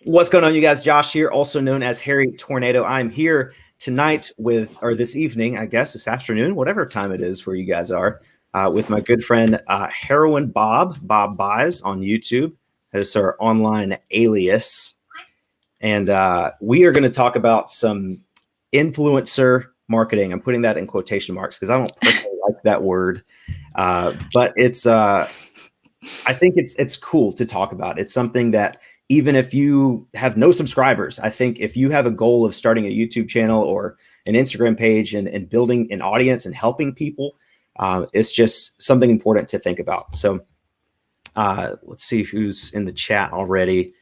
What's going on, you guys? Josh here, also known as Harry Tornado. I'm here tonight or this evening, I guess, this afternoon, whatever time it is where you guys are, with my good friend Heroin Bob Buys on YouTube. That is our online alias. And we are going to talk about some influencer marketing. I'm putting that in quotation marks because I don't personally like that word. But it's I think it's cool to talk about. It's something that even if you have no subscribers, I think if you have a goal of starting a YouTube channel or an Instagram page and building an audience and helping people, it's just something important to think about. So let's see who's in the chat already.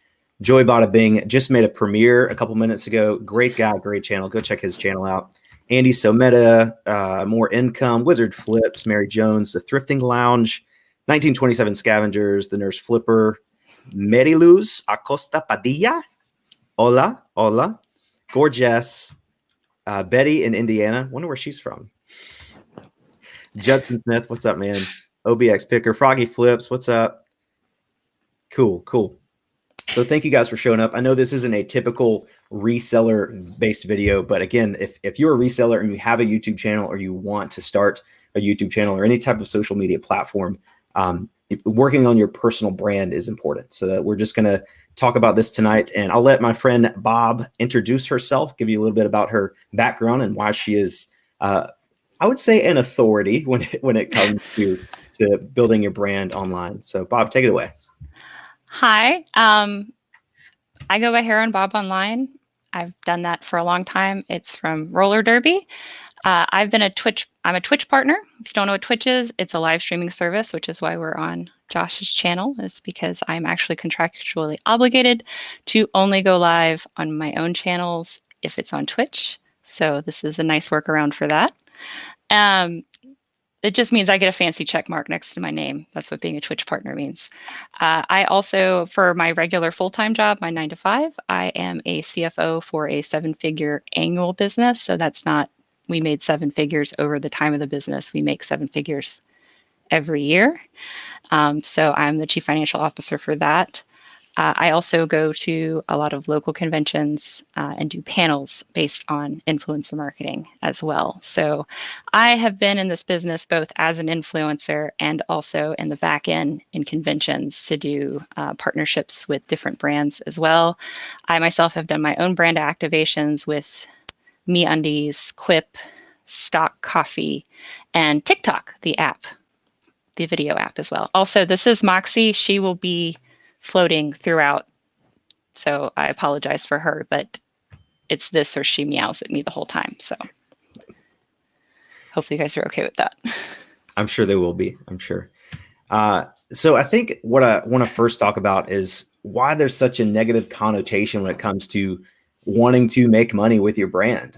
Joy Bada Bing just made a premiere a couple minutes ago. Great guy, great channel. Go check his channel out. Andy Someta, More Income, Wizard Flips, Mary Jones, The Thrifting Lounge, 1927 Scavengers, The Nurse Flipper, Meriluz Acosta Padilla, hola, Gorgeous, Betty in Indiana. Wonder where she's from. Judson Smith, what's up, man? OBX Picker, Froggy Flips, what's up? Cool. So thank you guys for showing up. I know this isn't a typical reseller-based video, but again, if you're a reseller and you have a YouTube channel or you want to start a YouTube channel or any type of social media platform, working on your personal brand is important. So that we're just going to talk about this tonight, and I'll let my friend Bob introduce herself, give you a little bit about her background and why she is, I would say, an authority when it comes to building your brand online. So Bob, take it away. Hi, I go by Heroin Bob online. I've done that for a long time. It's from roller derby. I'm a Twitch partner. If you don't know what Twitch is, it's a live streaming service, which is why we're on Josh's channel, is because I'm actually contractually obligated to only go live on my own channels if it's on Twitch. So this is a nice workaround for that. It just means I get a fancy check mark next to my name. That's what being a Twitch partner means. I also, for my regular full-time job, my 9 to 5, I am a CFO for a 7-figure annual business. So that's not, we made 7 figures over the time of the business. We make 7 figures every year. So I'm the chief financial officer for that. I also go to a lot of local conventions and do panels based on influencer marketing as well. So I have been in this business both as an influencer and also in the back end in conventions to do partnerships with different brands as well. I myself have done my own brand activations with MeUndies, Quip, Stock Coffee, and TikTok, the app, the video app as well. Also, this is Moxie. She will be floating throughout, so I apologize for her, but it's this or she meows at me the whole time. So hopefully you guys are okay with that. I'm sure they will be. I'm sure. So I think what I want to first talk about is why there's such a negative connotation when it comes to wanting to make money with your brand.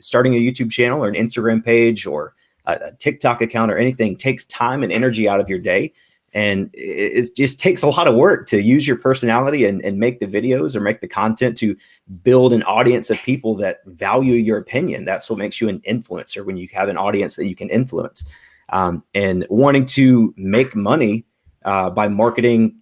Starting a YouTube channel or an Instagram page or a TikTok account or anything takes time and energy out of your day. And it just takes a lot of work to use your personality and make the videos or make the content to build an audience of people that value your opinion. That's what makes you an influencer, when you have an audience that you can influence. And wanting to make money by marketing,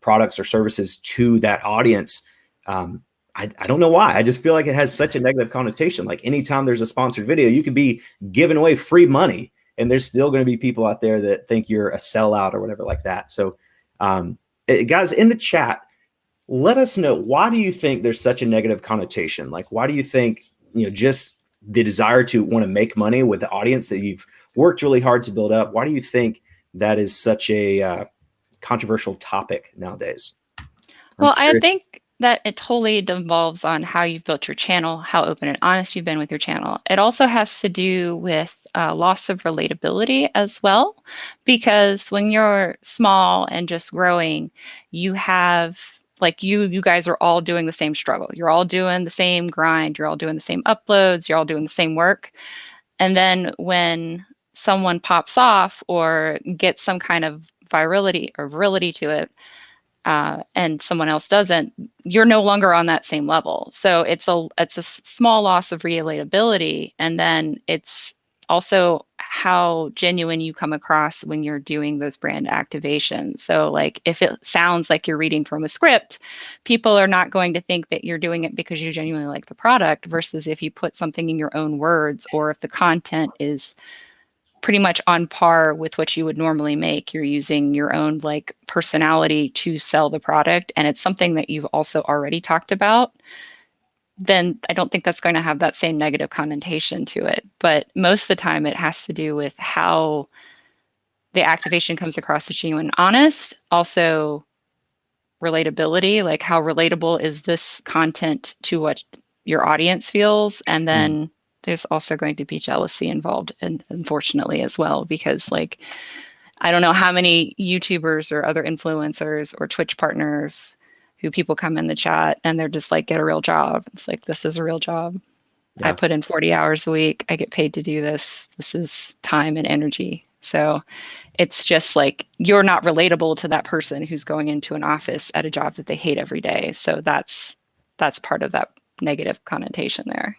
products or services to that audience. I don't know why. I just feel like it has such a negative connotation. Like anytime there's a sponsored video, you could be giving away free money, and there's still going to be people out there that think you're a sellout or whatever like that. So guys in the chat, let us know, why do you think there's such a negative connotation? Like, why do you think, just the desire to want to make money with the audience that you've worked really hard to build up? Why do you think that is such a controversial topic nowadays? Well, I think that it totally devolves on how you've built your channel, how open and honest you've been with your channel. It also has to do with loss of relatability as well, because when you're small and just growing, you have, like, you guys are all doing the same struggle. You're all doing the same grind. You're all doing the same uploads. You're all doing the same work. And then when someone pops off or gets some kind of virality or virility to it, and someone else doesn't, you're no longer on that same level. So it's a small loss of relatability, and then it's also how genuine you come across when you're doing those brand activations. So like if it sounds like you're reading from a script, people are not going to think that you're doing it because you genuinely like the product, versus if you put something in your own words, or if the content is pretty much on par with what you would normally make, you're using your own like personality to sell the product, and it's something that you've also already talked about, then I don't think that's going to have that same negative connotation to it. But most of the time it has to do with how the activation comes across as genuine and honest. Also relatability, like how relatable is this content to what your audience feels. And then there's also going to be jealousy involved, and unfortunately as well, because like I don't know how many YouTubers or other influencers or Twitch partners who people come in the chat and they're just like, get a real job. It's like, this is a real job. Yeah. I put in 40 hours a week. I get paid to do this. This is time and energy. So it's just like, you're not relatable to that person who's going into an office at a job that they hate every day. So that's part of that negative connotation there.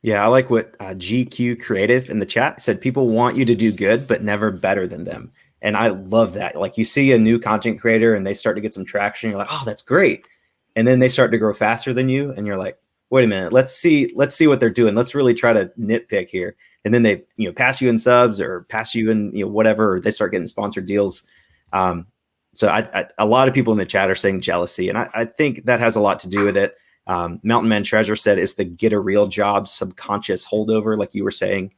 Yeah, I like what GQ Creative in the chat said. People want you to do good, but never better than them. And I love that. Like you see a new content creator and they start to get some traction. You're like, oh, that's great. And then they start to grow faster than you. And you're like, wait a minute, let's see what they're doing. Let's really try to nitpick here. And then they, pass you in subs or pass you in, whatever, or they start getting sponsored deals. So a lot of people in the chat are saying jealousy. And I think that has a lot to do with it. Mountain Man Treasure said it's the get a real job subconscious holdover, like you were saying.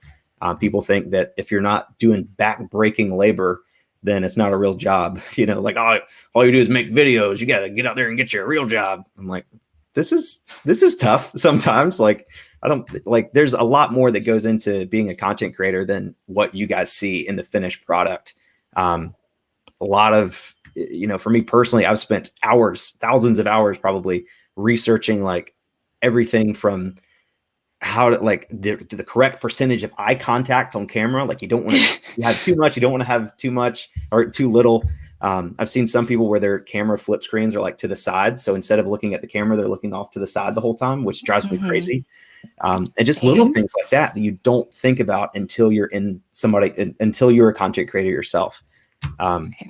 People think that if you're not doing back-breaking labor, then it's not a real job. Like all you do is make videos. You got to get out there and get you a real job. I'm like, this is tough sometimes. Like there's a lot more that goes into being a content creator than what you guys see in the finished product. A lot of, for me personally, I've spent hours, thousands of hours probably researching like everything from how to like the correct percentage of eye contact on camera. Like you don't want to have too much. You don't want to have too much or too little. I've seen some people where their camera flip screens are like to the side. So instead of looking at the camera, they're looking off to the side the whole time, which drives me crazy. And just little things like that you don't think about until you're until you're a content creator yourself.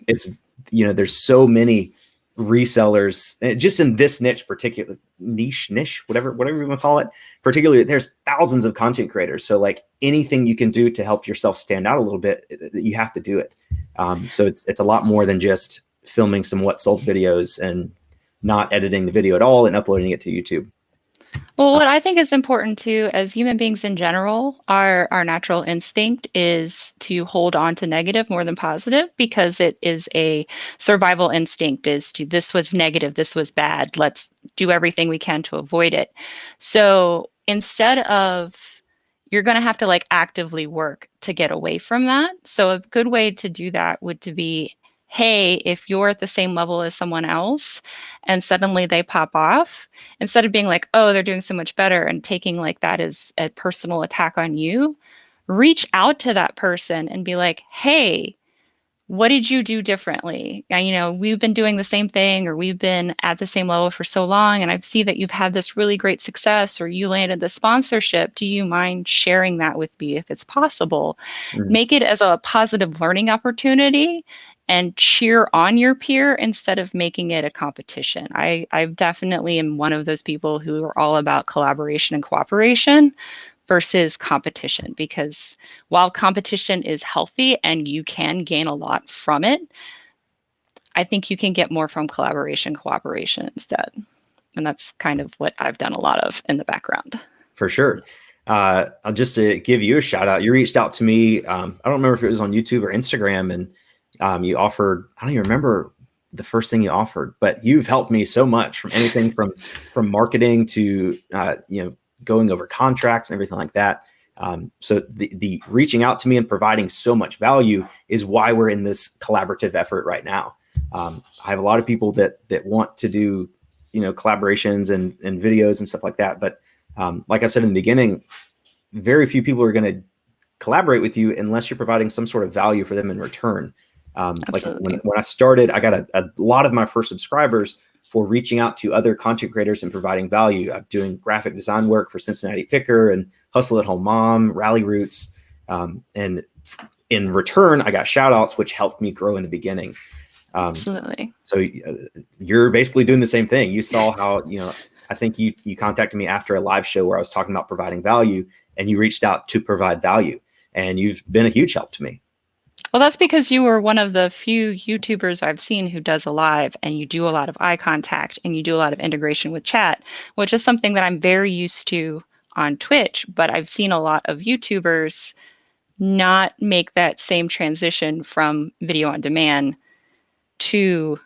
It's, there's so many resellers just in this niche, particular niche, whatever you want to call it. Particularly, there's thousands of content creators. So like anything you can do to help yourself stand out a little bit, you have to do it. So it's a lot more than just filming some what sold videos and not editing the video at all and uploading it to YouTube. Well, what I think is important too, as human beings in general, our natural instinct is to hold on to negative more than positive, because it is a survival instinct, is to, this was negative, this was bad, let's do everything we can to avoid it. So instead of, you're going to have to like actively work to get away from that. So a good way to do that would to be, hey, if you're at the same level as someone else and suddenly they pop off, instead of being like, oh, they're doing so much better and taking like that as a personal attack on you, reach out to that person and be like, hey, what did you do differently? We've been doing the same thing, or we've been at the same level for so long, and I see that you've had this really great success, or you landed the sponsorship. Do you mind sharing that with me if it's possible? Make it as a positive learning opportunity and cheer on your peer instead of making it a competition. I definitely am one of those people who are all about collaboration and cooperation versus competition, because while competition is healthy and you can gain a lot from it, I think you can get more from collaboration, cooperation instead. And that's kind of what I've done a lot of in the background. For sure. Just to give you a shout out, you reached out to me. I don't remember if it was on YouTube or Instagram, and you offered, I don't even remember the first thing you offered, but you've helped me so much, from anything from marketing to, going over contracts and everything like that. So the reaching out to me and providing so much value is why we're in this collaborative effort right now. I have a lot of people that want to do, collaborations and videos and stuff like that. But like I said in the beginning, very few people are going to collaborate with you unless you're providing some sort of value for them in return. Like when I started, I got a lot of my first subscribers for reaching out to other content creators and providing value. I'm doing graphic design work for Cincinnati Picker and Hustle at Home Mom, Rally Roots. And in return, I got shout outs, which helped me grow in the beginning. Absolutely. So you're basically doing the same thing. You saw how, I think you contacted me after a live show where I was talking about providing value, and you reached out to provide value, and you've been a huge help to me. Well, that's because you were one of the few YouTubers I've seen who does a live, and you do a lot of eye contact and you do a lot of integration with chat, which is something that I'm very used to on Twitch, but I've seen a lot of YouTubers not make that same transition from video on demand to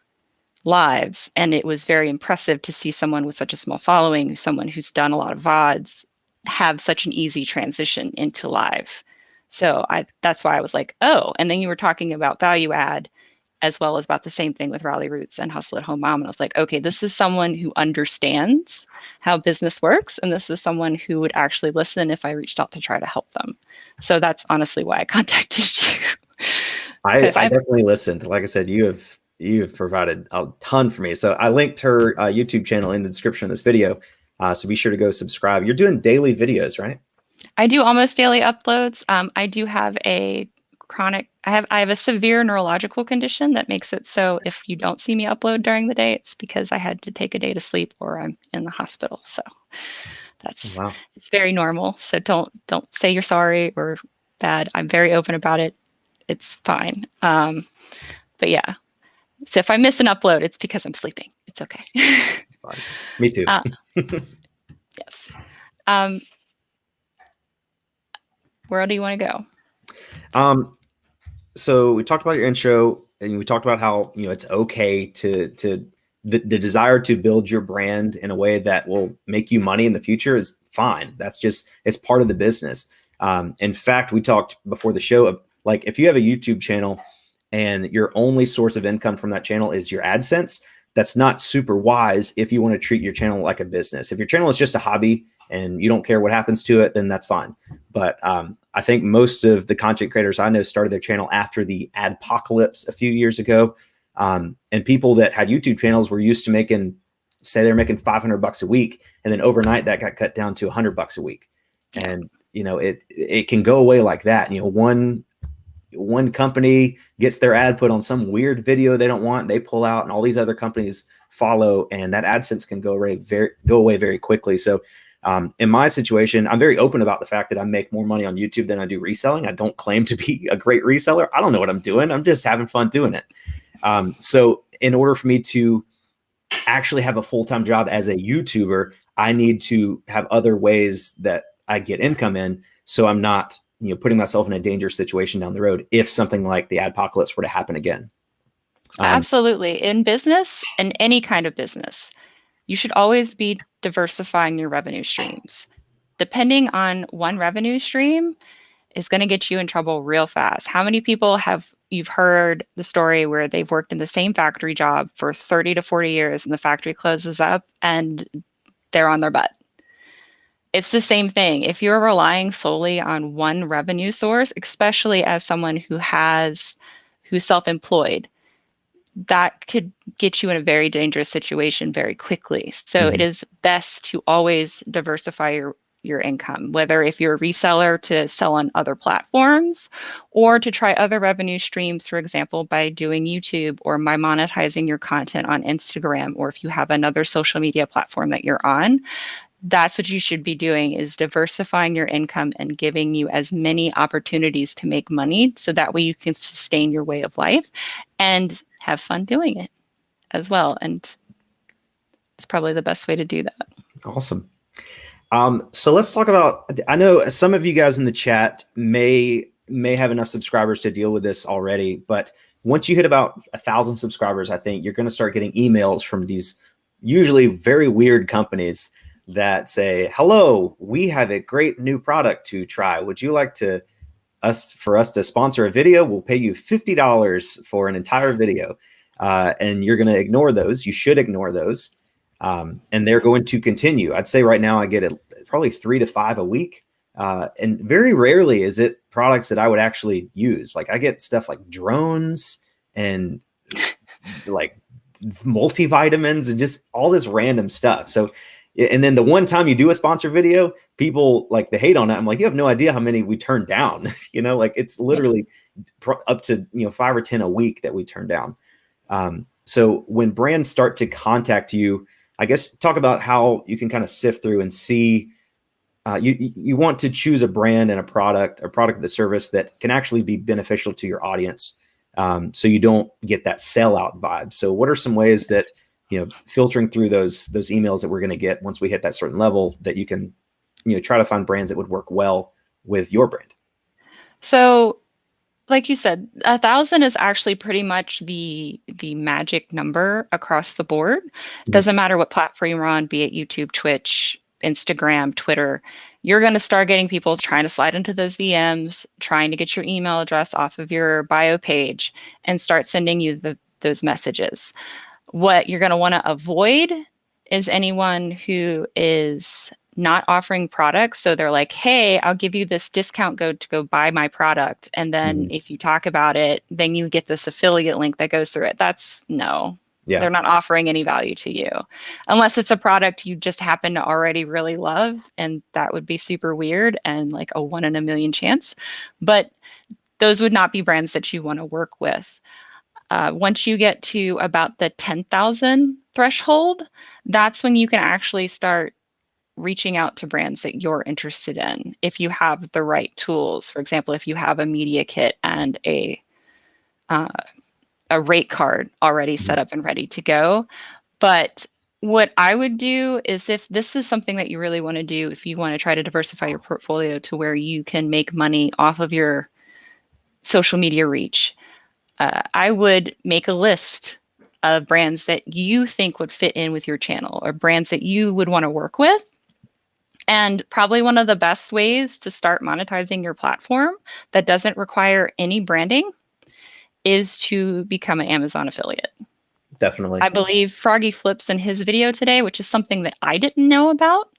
lives. And it was very impressive to see someone with such a small following, someone who's done a lot of VODs, have such an easy transition into live. So that's why I was like, oh, and then you were talking about value add as well as about the same thing with Rally Roots and Hustle at Home Mom. And I was like, okay, this is someone who understands how business works. And this is someone who would actually listen if I reached out to try to help them. So that's honestly why I contacted you. I definitely listened. Like I said, you have provided a ton for me. So I linked her YouTube channel in the description of this video. So be sure to go subscribe. You're doing daily videos, right? I do almost daily uploads. I do have a I have a severe neurological condition that makes it so if you don't see me upload during the day, it's because I had to take a day to sleep or I'm in the hospital. So that's It's very normal. So don't say you're sorry or bad. I'm very open about it. It's fine. But yeah. So if I miss an upload, it's because I'm sleeping. It's okay. Fine. Me too. Yes. Where do you want to go? So we talked about your intro, and we talked about how it's okay to the desire to build your brand in a way that will make you money in the future is fine. It's part of the business. In fact, we talked before the show, like if you have a YouTube channel and your only source of income from that channel is your AdSense, that's not super wise if you want to treat your channel like a business. If your channel is just a hobby and you don't care what happens to it, then that's fine. But I think most of the content creators I know started their channel after the adpocalypse a few years ago. And people that had YouTube channels were used to say they're making $500 a week. And then overnight that got cut down to $100 a week. Yeah. And, it can go away like that. One company gets their ad put on some weird video they don't want, they pull out, and all these other companies follow, and that AdSense can go away very quickly. So in my situation, I'm very open about the fact that I make more money on YouTube than I do reselling. I don't claim to be a great reseller. I don't know what I'm doing. I'm just having fun doing it. So in order for me to actually have a full-time job as a YouTuber, I need to have other ways that I get income in, so I'm not putting myself in a dangerous situation down the road if something like the adpocalypse were to happen again. Absolutely. In business, in any kind of business, you should always be diversifying your revenue streams. Depending on one revenue stream is going to get you in trouble real fast. How many people you've heard the story where they've worked in the same factory job for 30 to 40 years and the factory closes up and they're on their butt? It's the same thing. If you're relying solely on one revenue source, especially as someone who's self-employed, that could get you in a very dangerous situation very quickly. So It is best to always diversify your income, whether if you're a reseller to sell on other platforms or to try other revenue streams, for example, by doing YouTube or by monetizing your content on Instagram, or if you have another social media platform that you're on. That's what you should be doing, is diversifying your income and giving you as many opportunities to make money so that way you can sustain your way of life and have fun doing it as well. And it's probably the best way to do that. Awesome. So let's talk about, I know some of you guys in the chat may have enough subscribers to deal with this already, but once you hit about 1,000 subscribers, I think you're going to start getting emails from these usually very weird companies that say, hello, we have a great new product to try. Would you like for us to sponsor a video? We'll pay you $50 for an entire video. And you're going to ignore those. You should ignore those. And they're going to continue. I'd say right now I get probably 3 to 5 a week. And very rarely is it products that I would actually use. Like I get stuff like drones and like multivitamins and just all this random stuff. So And then the one time you do a sponsor video, people like they hate on it. I'm like, you have no idea how many we turn down. Like it's literally up to 5 or 10 a week that we turn down. So when brands start to contact you, I guess talk about how you can kind of sift through and see. You want to choose a brand and a product or the service that can actually be beneficial to your audience, so you don't get that sellout vibe. So what are some ways that filtering through those emails that we're going to get once we hit that certain level, that you can try to find brands that would work well with your brand? So like you said, 1,000 is actually pretty much the magic number across the board. Doesn't matter what platform you're on, be it YouTube, Twitch, Instagram, Twitter. You're going to start getting people trying to slide into those DMs, trying to get your email address off of your bio page and start sending you those messages. What you're going to want to avoid is anyone who is not offering products. So they're like, hey, I'll give you this discount code to go buy my product. And then if you talk about it, then you get this affiliate link that goes through it. That's no. Yeah. They're not offering any value to you unless it's a product you just happen to already really love. And that would be super weird and like a 1 in a million chance. But those would not be brands that you want to work with. Once you get to about the 10,000 threshold, that's when you can actually start reaching out to brands that you're interested in. If you have the right tools, for example, if you have a media kit and a rate card already set up and ready to go. But what I would do is, if this is something that you really want to do, if you want to try to diversify your portfolio to where you can make money off of your social media reach, I would make a list of brands that you think would fit in with your channel or brands that you would want to work with. And probably one of the best ways to start monetizing your platform that doesn't require any branding is to become an Amazon affiliate. Definitely. I believe Froggy flips in his video today, which is something that I didn't know about.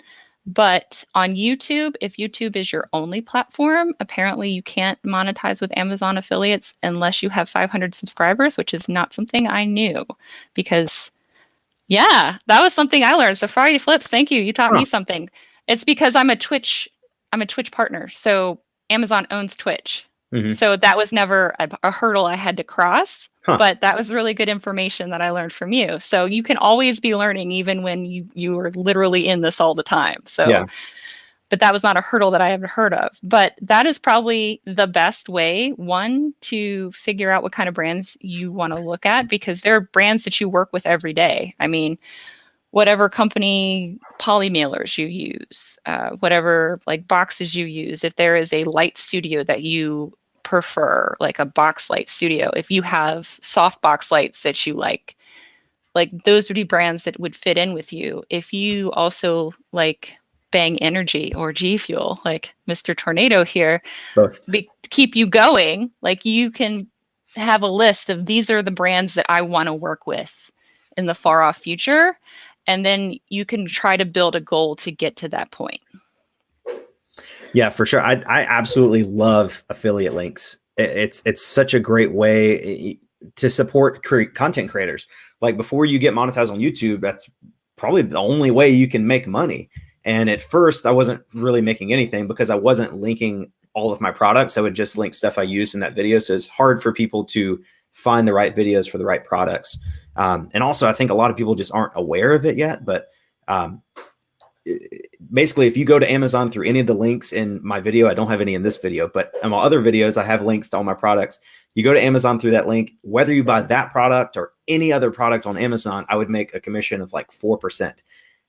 But on YouTube, if YouTube is your only platform, apparently you can't monetize with Amazon affiliates unless you have 500 subscribers, which is not something I knew, because yeah, that was something I learned. So Froggy flips, thank you. You taught me something. It's because I'm a Twitch partner. So Amazon owns Twitch. So that was never a hurdle I had to cross, but that was really good information that I learned from you. So you can always be learning even when you are literally in this all the time. So, yeah. But that was not a hurdle that I haven't heard of. But that is probably the best way, one, to figure out what kind of brands you want to look at, because there are brands that you work with every day. I mean, whatever company poly mailers you use, whatever like boxes you use, if there is a light studio that you prefer, like a box light studio, if you have soft box lights that you like those would be brands that would fit in with you. If you also like Bang Energy or G Fuel, like Mr. Tornado here, keep you going, like you can have a list of these are the brands that I want to work with in the far off future. And then you can try to build a goal to get to that point. Yeah, for sure. I absolutely love affiliate links. It's such a great way to support content creators. Like before you get monetized on YouTube, that's probably the only way you can make money. And at first I wasn't really making anything because I wasn't linking all of my products. I would just link stuff I used in that video. So it's hard for people to find the right videos for the right products. And also I think a lot of people just aren't aware of it yet, but basically, if you go to Amazon through any of the links in my video, I don't have any in this video, but in my other videos, I have links to all my products. You go to Amazon through that link, whether you buy that product or any other product on Amazon, I would make a commission of like 4%.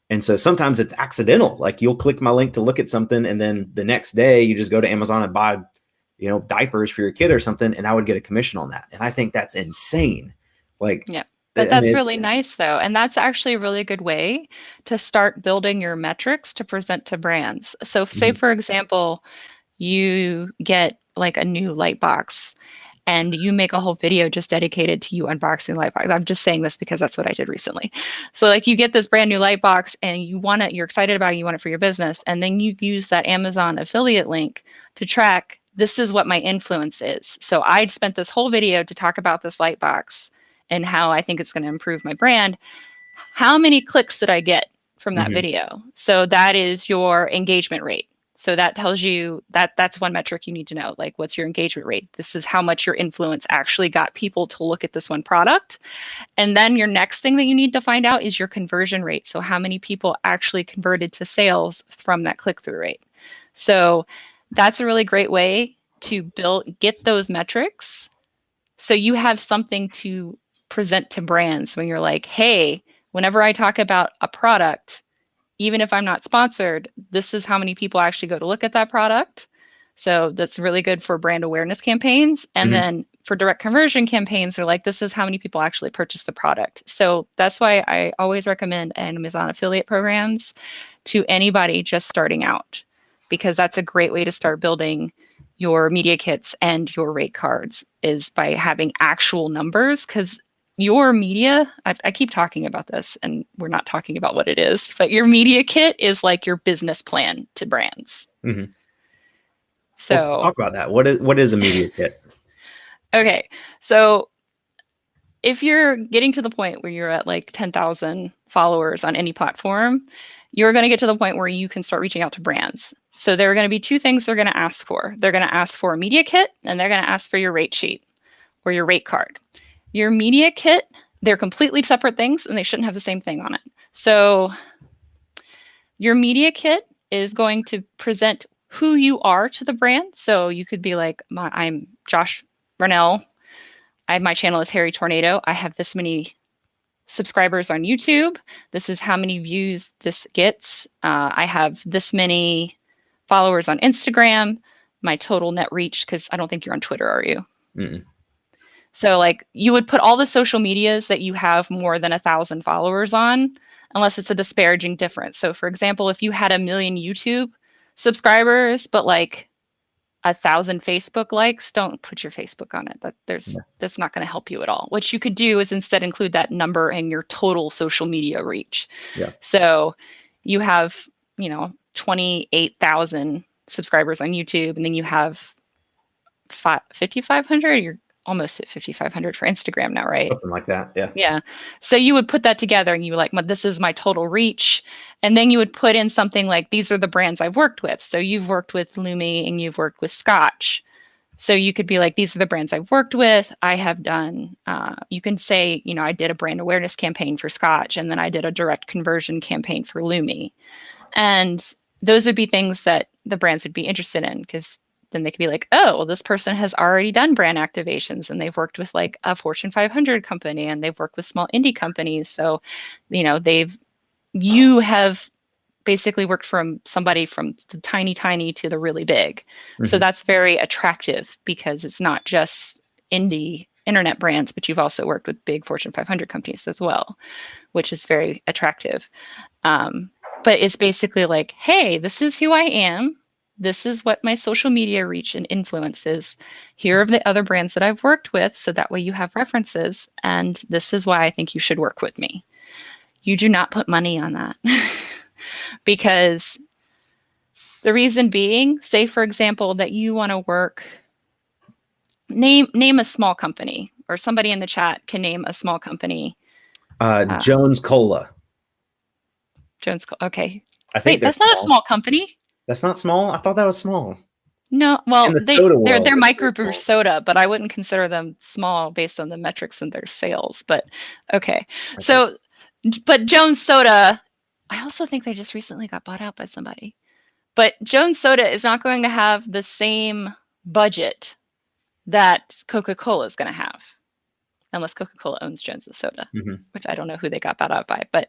And so sometimes it's accidental. Like you'll click my link to look at something, and then the next day you just go to Amazon and buy, diapers for your kid or something, and I would get a commission on that. And I think that's insane. Like, yeah. But that's really nice, though. And that's actually a really good way to start building your metrics to present to brands. So say, for example, you get like a new light box and you make a whole video just dedicated to you unboxing light box. I'm just saying this because that's what I did recently. So like you get this brand new light box and you're excited about it, you want it for your business. And then you use that Amazon affiliate link to track, this is what my influence is. So I'd spent this whole video to talk about this light box and how I think it's going to improve my brand. How many clicks did I get? from that video. So that is your engagement rate. So that tells you that that's one metric you need to know. Like, what's your engagement rate? This is how much your influence actually got people to look at this one product. And then your next thing that you need to find out is your conversion rate. So how many people actually converted to sales from that click-through rate. So that's a really great way to get those metrics. So you have something to present to brands when you're like, hey, whenever I talk about a product, even if I'm not sponsored, this is how many people actually go to look at that product. So that's really good for brand awareness campaigns. And then for direct conversion campaigns, they're like, this is how many people actually purchase the product. So that's why I always recommend Amazon affiliate programs to anybody just starting out, because that's a great way to start building your media kits and your rate cards, is by having actual numbers. Because your media, I keep talking about this and we're not talking about what it is, but your media kit is like your business plan to brands. So well, talk about that. What is a media kit? Okay, so if you're getting to the point where you're at like 10,000 followers on any platform, you're going to get to the point where you can start reaching out to brands. So there are going to be two things they're going to ask for. They're going to ask for a media kit, and they're going to ask for your rate sheet or your rate card. Your media kit, they're completely separate things and they shouldn't have the same thing on it. So your media kit is going to present who you are to the brand. So you could be like, I'm Josh Rennell. My channel is Harry Tornado. I have this many subscribers on YouTube. This is how many views this gets. I have this many followers on Instagram. My total net reach, because I don't think you're on Twitter, are you? So like you would put all the social medias that you have more than 1,000 followers on, unless it's a disparaging difference. So for example, if you had 1 million YouTube subscribers, but like 1,000 Facebook likes, don't put your Facebook on it. That's not going to help you at all. What you could do is instead include that number in your total social media reach. So you have, 28,000 subscribers on YouTube, and then you have 5,500. You're almost at 5,500 for Instagram now, right? Something like that. Yeah. Yeah. So you would put that together and you like, this is my total reach. And then you would put in something like, these are the brands I've worked with. So you've worked with Lumi and you've worked with Scotch. So you could be like, these are the brands I've worked with. I have done, you can say, I did a brand awareness campaign for Scotch, and then I did a direct conversion campaign for Lumi. And those would be things that the brands would be interested in, because then they could be like, oh, well, this person has already done brand activations and they've worked with like a Fortune 500 company and they've worked with small indie companies. So, you have basically worked from somebody from the tiny to the really big. So that's very attractive, because it's not just indie internet brands, but you've also worked with big Fortune 500 companies as well, which is very attractive. But it's basically like, hey, this is who I am. This is what my social media reach and influence is. Here are the other brands that I've worked with, so that way you have references. And this is why I think you should work with me. You do not put money on that. Because the reason being, say, for example, that you want to work, name a small company, or somebody in the chat can name a small company. Jones Cola. Okay. I think that's not a small company. That's not small? I thought that was small. No, well, they're microbrew soda, but I wouldn't consider them small based on the metrics in their sales. But okay. So, but Jones Soda, I also think they just recently got bought out by somebody. But Jones Soda is not going to have the same budget that Coca-Cola is going to have, unless Coca-Cola owns Jones's Soda, which I don't know who they got bought out by. But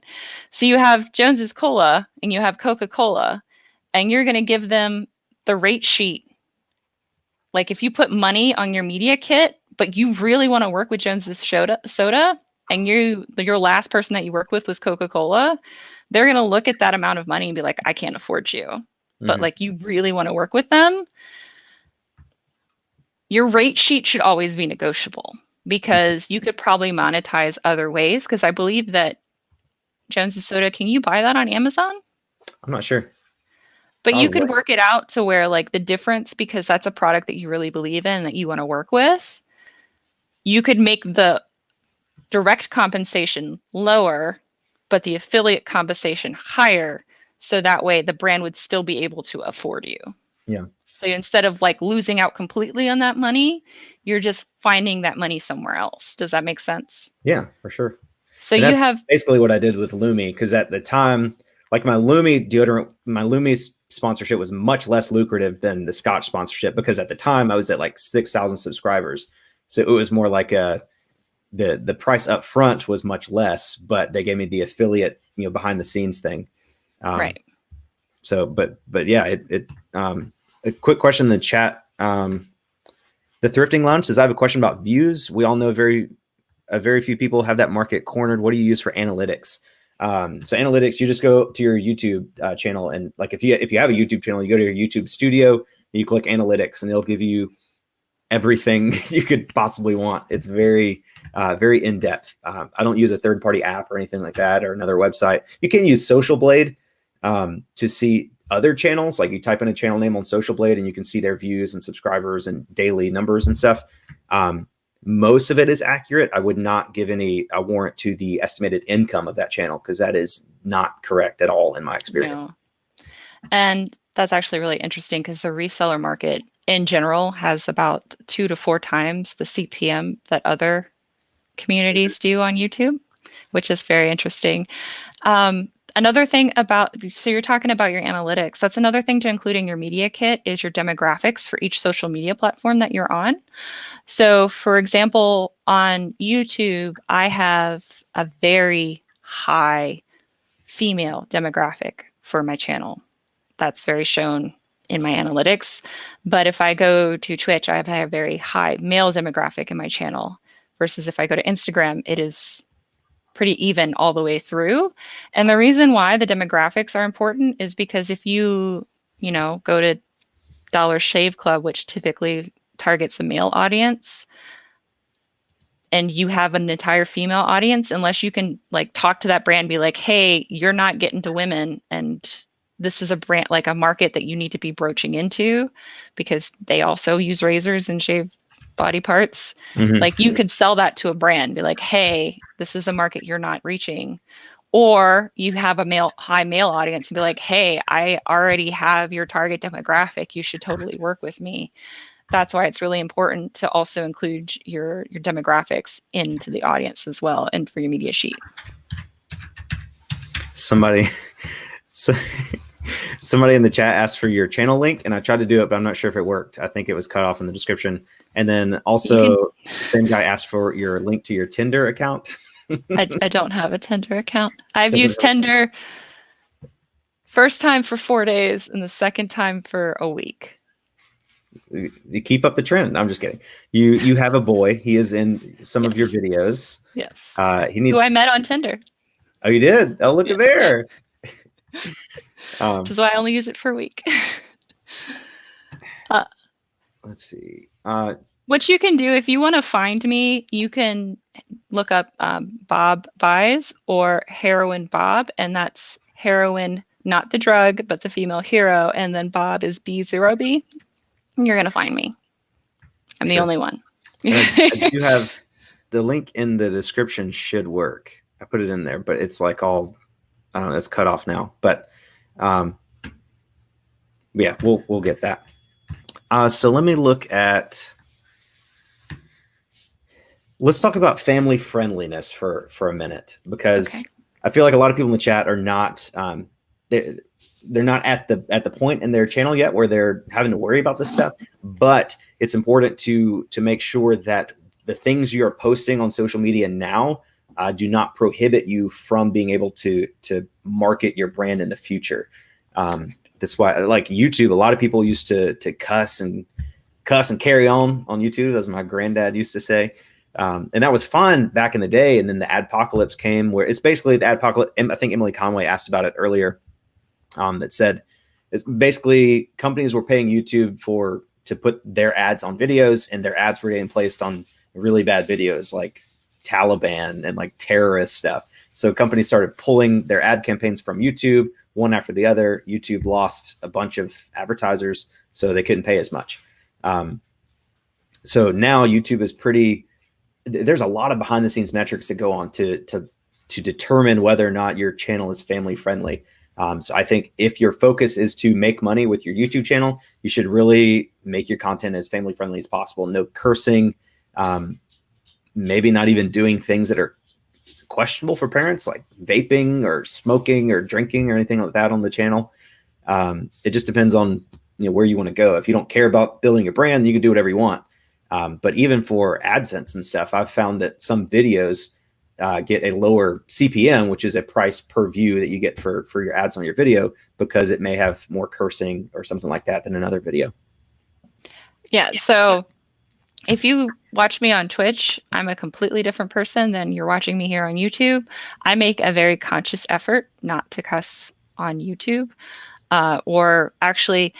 so you have Jones's Cola and you have Coca-Cola, and you're going to give them the rate sheet. Like if you put money on your media kit, but you really want to work with Jones's Soda, and your last person that you worked with was Coca-Cola, they're going to look at that amount of money and be like, I can't afford you. But like you really want to work with them, your rate sheet should always be negotiable, because you could probably monetize other ways. Because I believe that Jones's Soda, can you buy that on Amazon? I'm not sure. But you could work it out to where like the difference, because that's a product that you really believe in, that you want to work with, you could make the direct compensation lower but the affiliate compensation higher. So that way the brand would still be able to afford you. Yeah. So instead of like losing out completely on that money, you're just finding that money somewhere else. Does that make sense? Yeah, for sure. So And you that's have, basically what I did with Lumi, because at the time, like my Lumi deodorant, my Lumi sponsorship was much less lucrative than the Scotch sponsorship, because at the time I was at like 6,000 subscribers. So it was more like the price up front was much less, but they gave me the affiliate, behind the scenes thing. right. So, but yeah, a quick question in the chat. The Thrifting Lounge says, I have a question about views. We all know very few people have that market cornered. What do you use for analytics? So analytics, you just go to your YouTube channel, and like if you have a YouTube channel, you go to your YouTube studio, you click analytics, and it'll give you everything you could possibly want. It's very in depth. I don't use a third party app or anything like that, or another website. You can use Social Blade to see other channels. Like you type in a channel name on Social Blade, and you can see their views and subscribers and daily numbers and stuff. Most of it is accurate. I would not give a warrant to the estimated income of that channel, because that is not correct at all in my experience. No. And that's actually really interesting, because the reseller market in general has about 2 to 4 times the CPM that other communities do on YouTube, which is very interesting. Another thing so you're talking about your analytics. That's another thing to include in your media kit is your demographics for each social media platform that you're on. So for example, on YouTube, I have a very high female demographic for my channel. That's very shown in my analytics. But if I go to Twitch, I have a very high male demographic in my channel, versus if I go to Instagram, it is pretty even all the way through. And the reason why the demographics are important is because if you go to Dollar Shave Club, which typically targets a male audience, and you have an entire female audience, unless you can like talk to that brand, be like, hey, you're not getting to women, and this is a brand, like a market that you need to be broaching into, because they also use razors and shave body parts. Mm-hmm. Like you could sell that to a brand, be like, hey, this is a market you're not reaching. Or you have a high male audience and be like, hey, I already have your target demographic. You should totally work with me. That's why it's really important to also include your demographics into the audience as well, and for your media sheet. Somebody in the chat asked for your channel link, and I tried to do it, but I'm not sure if it worked. I think it was cut off in the description. And then also, the same guy asked for your link to your Tinder account. I don't have a Tinder account. I've used Tinder first time for 4 days and the second time for a week. You keep up the trend. I'm just kidding. You have a boy. He is in some of your videos. Yes. He needs. Who I met on Tinder. Oh, you did? Oh, look at there. Which is why I only use it for a week. Let's see. What you can do if you want to find me, you can look up Bob Buys or Heroin Bob, and that's heroin, not the drug, but the female hero, and then Bob is B0B. You're going to find me. I'm the only one. I do have the link in the description, should work. I put it in there, but it's like all, I don't know, it's cut off now. But yeah, we'll get that. So let me look at, let's talk about family friendliness for a minute, because I feel like a lot of people in the chat are not, they're not at the point in their channel yet where they're having to worry about this stuff. But it's important to make sure that the things you are posting on social media now do not prohibit you from being able to market your brand in the future. That's why, like YouTube, a lot of people used to cuss and carry on YouTube, as my granddad used to say. And that was fun back in the day. And then the adpocalypse came, where it's basically the adpocalypse. I think Emily Conway asked about it earlier. That said, it's basically companies were paying YouTube to put their ads on videos, and their ads were getting placed on really bad videos like Taliban and like terrorist stuff. So companies started pulling their ad campaigns from YouTube, one after the other. YouTube lost a bunch of advertisers, so they couldn't pay as much. So now YouTube is there's a lot of behind the scenes metrics that go on to to determine whether or not your channel is family friendly. So I think if your focus is to make money with your YouTube channel, you should really make your content as family friendly as possible. No cursing, maybe not even doing things that are questionable for parents, like vaping or smoking or drinking or anything like that on the channel. It just depends on where you want to go. If you don't care about building a brand, you can do whatever you want. But even for AdSense and stuff, I've found that some videos get a lower CPM, which is a price per view that you get for your ads on your video, because it may have more cursing or something like that than another video. Yeah. So if you watch me on Twitch, I'm a completely different person than you're watching me here on YouTube. I make a very conscious effort not to cuss on YouTube. Or actually,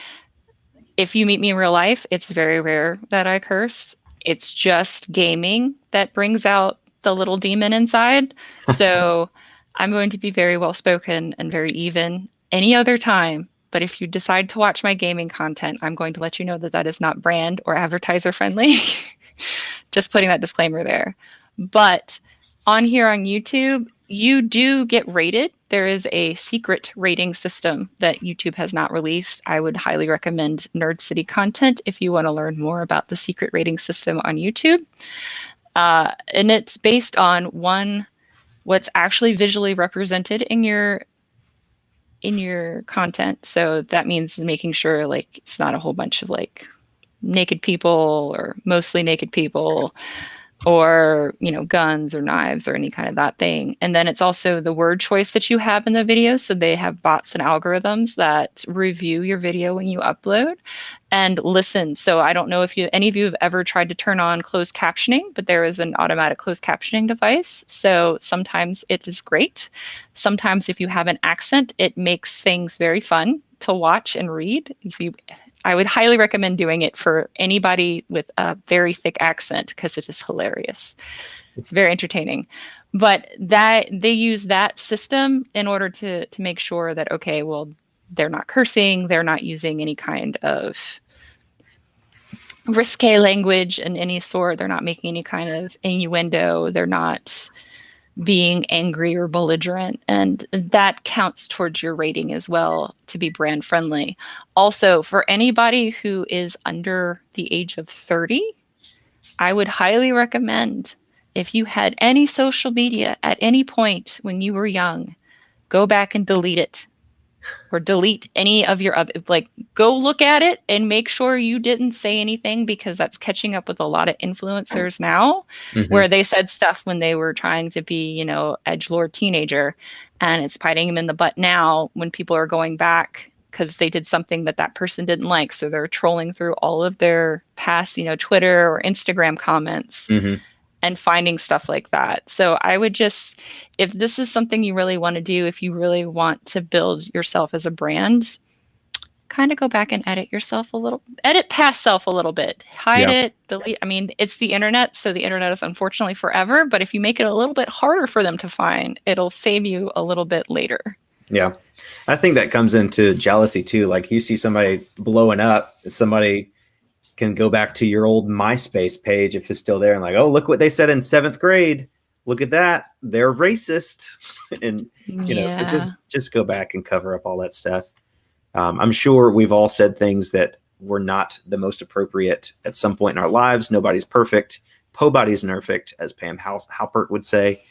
if you meet me in real life, it's very rare that I curse. It's just gaming that brings out the little demon inside. So I'm going to be very well spoken and very even any other time. But if you decide to watch my gaming content, I'm going to let you know that that is not brand or advertiser friendly. Just putting that disclaimer there. But on here on YouTube, you do get rated. There is a secret rating system that YouTube has not released. I would highly recommend Nerd City content if you want to learn more about the secret rating system on YouTube. And it's based on what's actually visually represented in your content. So that means making sure like it's not a whole bunch of like naked people or mostly naked people, or guns or knives or any kind of that thing. And then it's also the word choice that you have in the video. So they have bots and algorithms that review your video when you upload and listen. So I don't know if any of you have ever tried to turn on closed captioning, but there is an automatic closed captioning device. So sometimes it is great. Sometimes if you have an accent, it makes things very fun to watch and read. I would highly recommend doing it for anybody with a very thick accent, because it is hilarious. It's very entertaining. But that they use that system in order to make sure that, okay, well, they're not cursing, they're not using any kind of risque language in any sort, they're not making any kind of innuendo, they're not being angry or belligerent, and that counts towards your rating as well to be brand friendly. Also, for anybody who is under the age of 30, I would highly recommend, if you had any social media at any point when you were young, go back and delete it, or delete any of your other, go look at it and make sure you didn't say anything, because that's catching up with a lot of influencers now, where they said stuff when they were trying to be, edgelord teenager, and it's biting them in the butt now when people are going back because they did something that person didn't like. So they're trolling through all of their past, Twitter or Instagram comments. And finding stuff like that. So I would just, if this is something you really want to do, if you really want to build yourself as a brand, kind of go back and edit past self a little bit, hide it, delete. I mean, it's the internet, so the internet is unfortunately forever, but if you make it a little bit harder for them to find, it'll save you a little bit later. Yeah. I think that comes into jealousy too. Like you see somebody blowing up, somebody can go back to your old MySpace page if it's still there and like, oh, look what they said in 7th grade. Look at that. They're racist. And, so just go back and cover up all that stuff. I'm sure we've all said things that were not the most appropriate at some point in our lives. Nobody's perfect. Pobody's perfect, as Pam Halpert would say.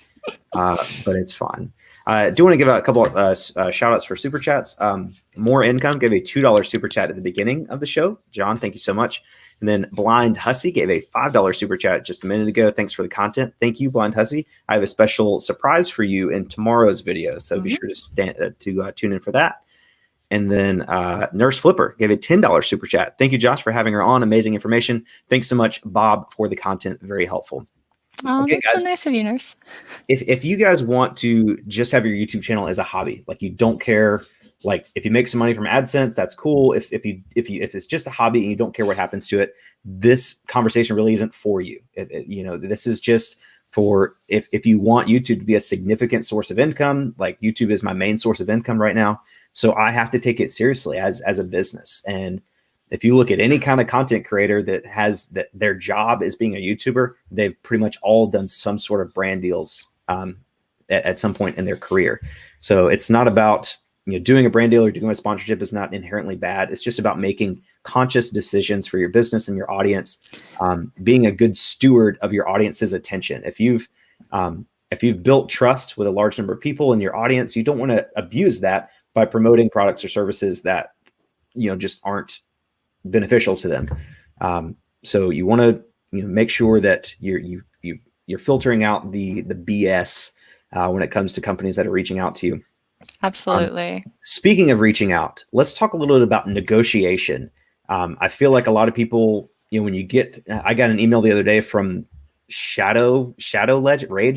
But it's fun. I do want to give out a couple of shout outs for super chats. More Income gave a $2 super chat at the beginning of the show. John, thank you so much. And then Blind Hussy gave a $5 super chat just a minute ago. Thanks for the content. Thank you, Blind Hussy. I have a special surprise for you in tomorrow's video, so be sure to tune in for that. And then Nurse Flipper gave a $10 super chat. Thank you, Josh, for having her on. Amazing information. Thanks so much, Bob, for the content. Very helpful. Oh, okay, that's guys, so nice of you, Nurse. If you guys want to just have your YouTube channel as a hobby, like you don't care, like if you make some money from AdSense, that's cool. If it's just a hobby and you don't care what happens to it, this conversation really isn't for you. This is just for if you want YouTube to be a significant source of income. Like YouTube is my main source of income right now, so I have to take it seriously as a business. And if you look at any kind of content creator that their job is being a YouTuber, they've pretty much all done some sort of brand deals at some point in their career. So it's not about, doing a brand deal or doing a sponsorship is not inherently bad. It's just about making conscious decisions for your business and your audience, being a good steward of your audience's attention. If you've built trust with a large number of people in your audience, you don't want to abuse that by promoting products or services that just aren't beneficial to them. So you want to make sure that you're filtering out the BS when it comes to companies that are reaching out to you. Absolutely. Speaking of reaching out, let's talk a little bit about negotiation. I feel like a lot of people, when I got an email the other day from Raid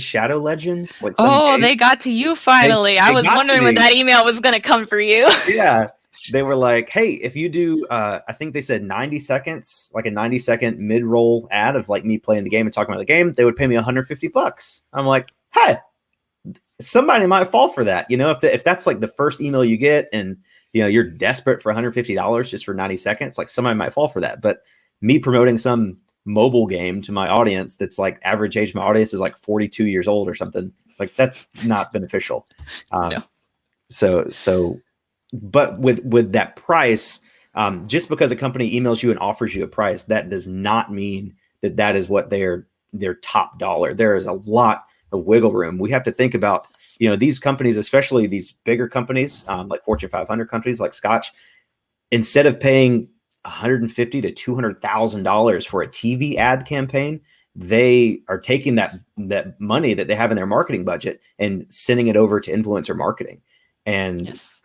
Shadow Legends. They got to you finally. I was wondering when that email was going to come for you. Yeah. They were like, hey, if you do, I think they said 90 seconds, like a 90-second mid-roll ad of like me playing the game and talking about the game, they would pay me $150. I'm like, hey, somebody might fall for that. If that's like the first email you get and, you're desperate for $150 just for 90 seconds, like somebody might fall for that. But me promoting some mobile game to my audience that's like average age of my audience is like 42 years old or something, like that's not beneficial. No. But with that price, just because a company emails you and offers you a price, that does not mean that is what their top dollar. There is a lot of wiggle room. We have to think about, these companies, especially these bigger companies, like Fortune 500 companies like Scotch, instead of paying $150,000 to $200,000 for a TV ad campaign, they are taking that money that they have in their marketing budget and sending it over to influencer marketing. And yes.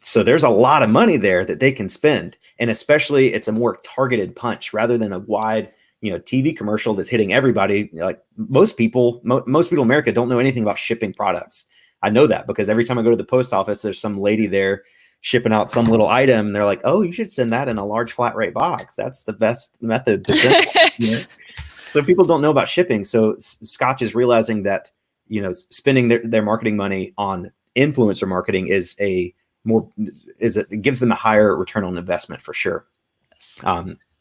So there's a lot of money there that they can spend. And especially it's a more targeted punch rather than a wide, TV commercial that's hitting everybody. Like most people in America don't know anything about shipping products. I know that because every time I go to the post office, there's some lady there shipping out some little item. And they're like, oh, you should send that in a large flat rate box. That's the best method to send it. So people don't know about shipping. So Scotch is realizing that, spending their marketing money on influencer marketing it gives them a higher return on investment for sure.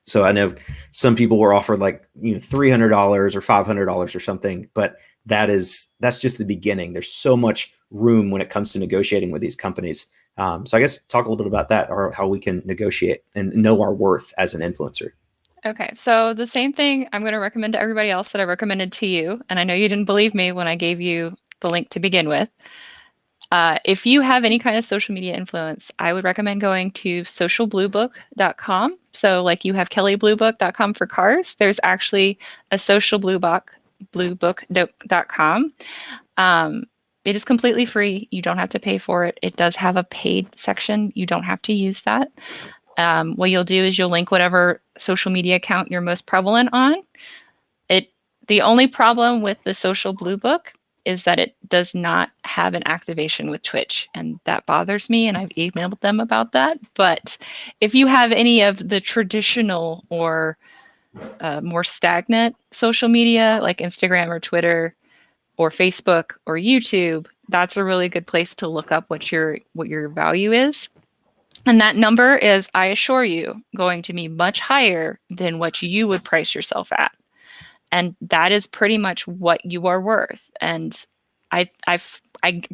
So I know some people were offered like, $300 or $500 or something, but that's just the beginning. There's so much room when it comes to negotiating with these companies. So I guess talk a little bit about that, or how we can negotiate and know our worth as an influencer. Okay, so the same thing I'm going to recommend to everybody else that I recommended to you, and I know you didn't believe me when I gave you the link to begin with. If you have any kind of social media influence, I would recommend going to socialbluebook.com. So like you have kellybluebook.com for cars, there's actually a socialbluebook.com. It is completely free. You don't have to pay for it. It does have a paid section. You don't have to use that. What you'll do is you'll link whatever social media account you're most prevalent on. The only problem with the Social Blue Book is that it does not have an activation with Twitch, and that bothers me, and I've emailed them about that. But if you have any of the traditional or more stagnant social media like Instagram or Twitter or Facebook or YouTube, that's a really good place to look up what your value is. And that number is, I assure you, going to be much higher than what you would price yourself at. And that is pretty much what you are worth. And I